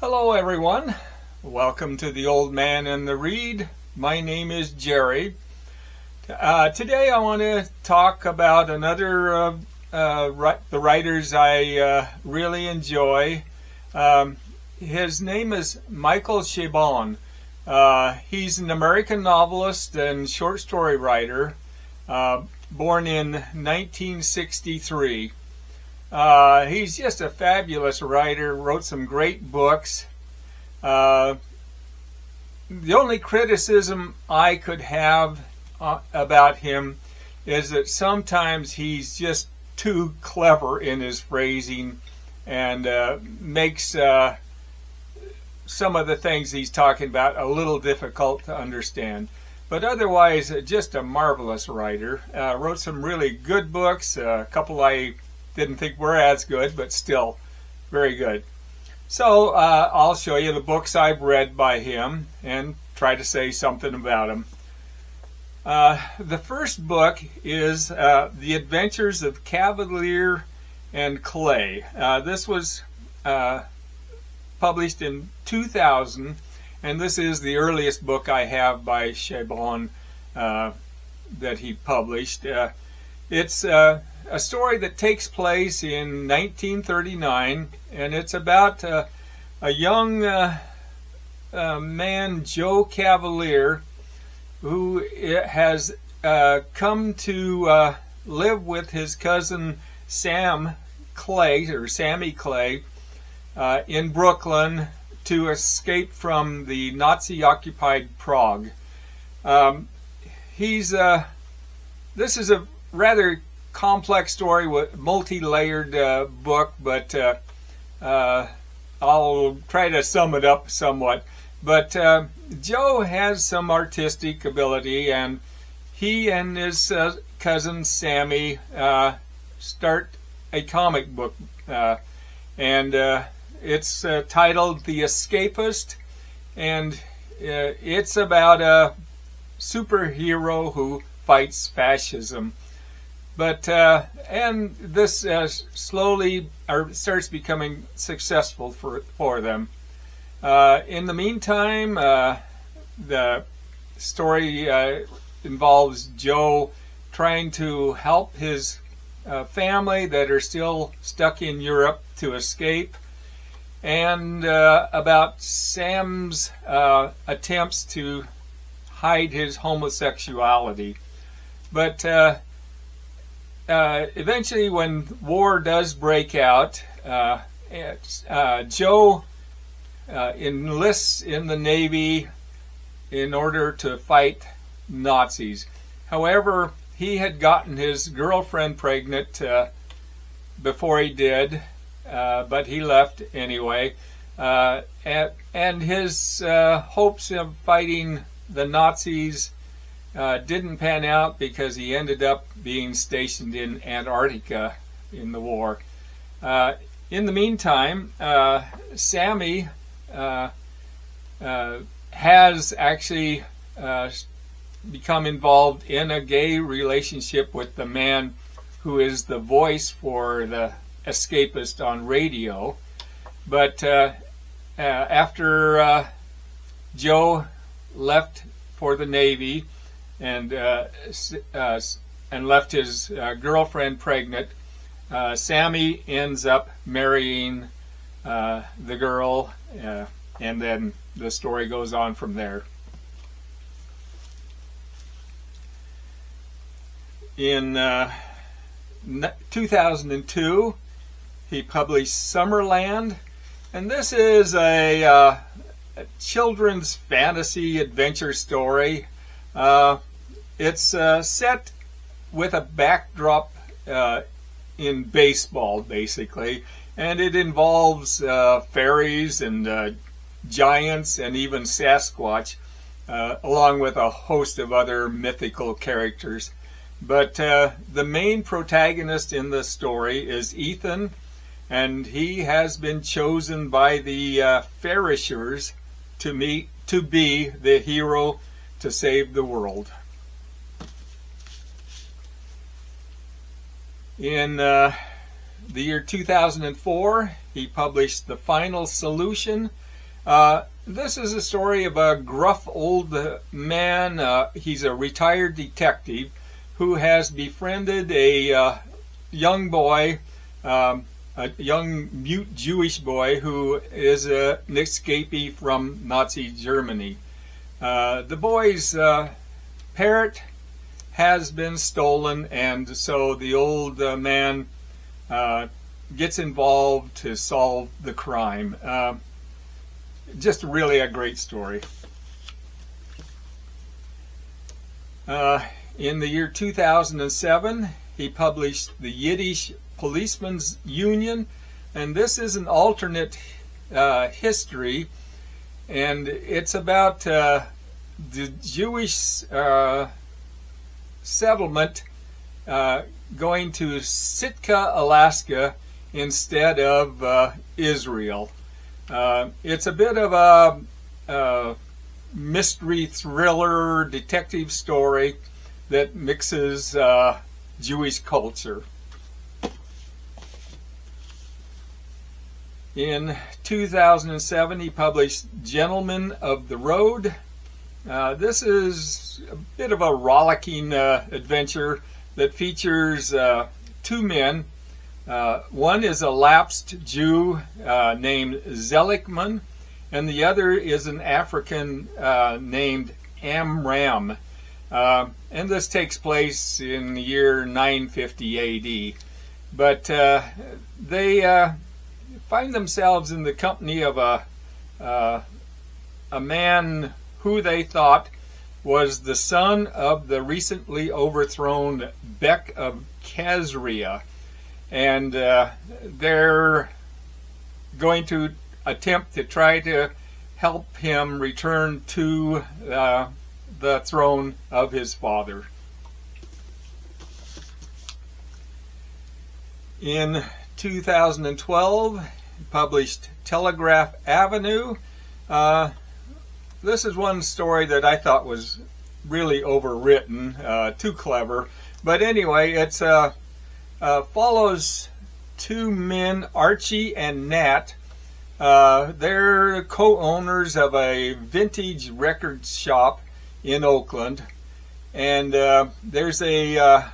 Hello everyone, welcome to the Old Man and the Read. My name is Jerry. Today I want to talk about another of the writers I really enjoy. His name is Michael Chabon. He's an American novelist and short story writer, born in 1963. He's just a fabulous writer, wrote some great books. The only criticism I could have about him is that sometimes he's just too clever in his phrasing and makes some of the things he's talking about a little difficult to understand. But otherwise, just a marvelous writer. Wrote some really good books, a couple I didn't think were as good, but still very good. So I'll show you the books I've read by him and try to say something about him. The first book is The Adventures of Kavalier and Clay. This was published in 2000, and this is the earliest book I have by Chabon that he published. It's a story that takes place in 1939, and it's about a young man, Joe Kavalier, who has come to live with his cousin Sammy Clay, in Brooklyn to escape from the Nazi-occupied Prague. This is a rather complex story with multi-layered book, but I'll try to sum it up somewhat. But Joe has some artistic ability, and he and his cousin Sammy start a comic book, and it's titled The Escapist, and it's about a superhero who fights fascism. But and this slowly starts becoming successful for them. In the meantime, the story involves Joe trying to help his family that are still stuck in Europe to escape, and about Sam's attempts to hide his homosexuality. But eventually, when war does break out, Joe enlists in the Navy in order to fight Nazis. However, he had gotten his girlfriend pregnant before he did, but he left anyway. And his hopes of fighting the Nazis didn't pan out because he ended up being stationed in Antarctica in the war. In the meantime, Sammy has actually become involved in a gay relationship with the man who is the voice for the escapist on radio. But after Joe left for the Navy and left his girlfriend pregnant, Sammy ends up marrying the girl, and then the story goes on from there. In 2002, he published Summerland, and this is a children's fantasy adventure story. It's set with a backdrop in baseball, basically, and it involves fairies and giants and even Sasquatch, along with a host of other mythical characters. But the main protagonist in the story is Ethan, and he has been chosen by the Farishers to be the hero to save the world. In the year 2004, he published The Final Solution, This is a story of a gruff old man. He's a retired detective who has befriended a young boy, a young mute Jewish boy who is an escapee from Nazi Germany. The boy's parrot has been stolen, and so the old man gets involved to solve the crime. Just really a great story. In the year 2007, he published The Yiddish Policeman's Union, and this is an alternate history, and it's about the Jewish settlement going to Sitka, Alaska instead of Israel. It's a bit of a mystery thriller detective story that mixes Jewish culture. In 2007, he published Gentlemen of the Road. This is a bit of a rollicking adventure that features two men. One is a lapsed Jew named Zelikman, and the other is an African named Amram. And this takes place in the year 950 AD. But they find themselves in the company of a man who they thought was the son of the recently overthrown Bek of Khazria. And they're going to attempt to try to help him return to the throne of his father. In 2012, he published Telegraph Avenue. This is one story that I thought was really overwritten, too clever. But anyway, it's follows two men, Archie and Nat. They're co-owners of a vintage record shop in Oakland, and there's a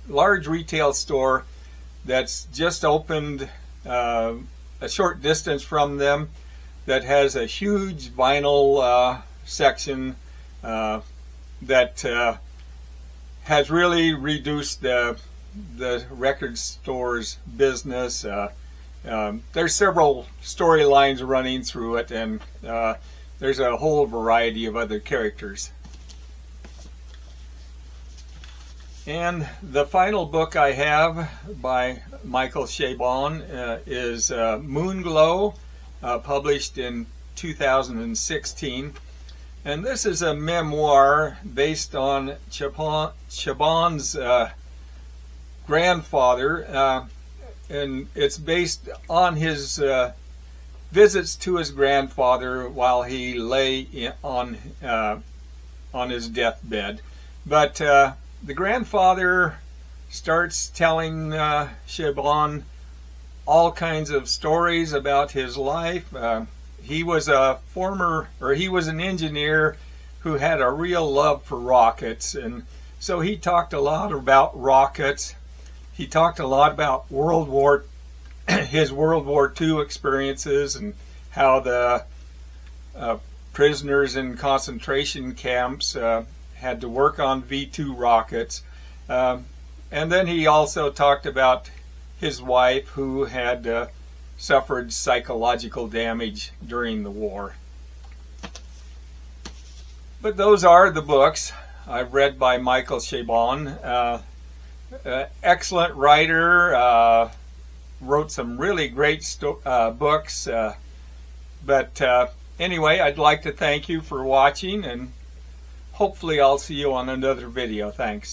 large retail store that's just opened a short distance from them that has a huge vinyl section that has really reduced the record store's business. There's several storylines running through it, and there's a whole variety of other characters. And the final book I have by Michael Chabon is Moonglow, published in 2016. And this is a memoir based on Chabon's grandfather, and it's based on his visits to his grandfather while he lay on his deathbed. But the grandfather starts telling Chabon all kinds of stories about his life. He was an engineer who had a real love for rockets, and so he talked a lot about rockets. He talked a lot about his World War II experiences, and how the prisoners in concentration camps had to work on V-2 rockets. And then he also talked about his wife, who had suffered psychological damage during the war. But those are the books I've read by Michael Chabon. Excellent writer, wrote some really great books. But anyway, I'd like to thank you for watching, and hopefully I'll see you on another video. Thanks.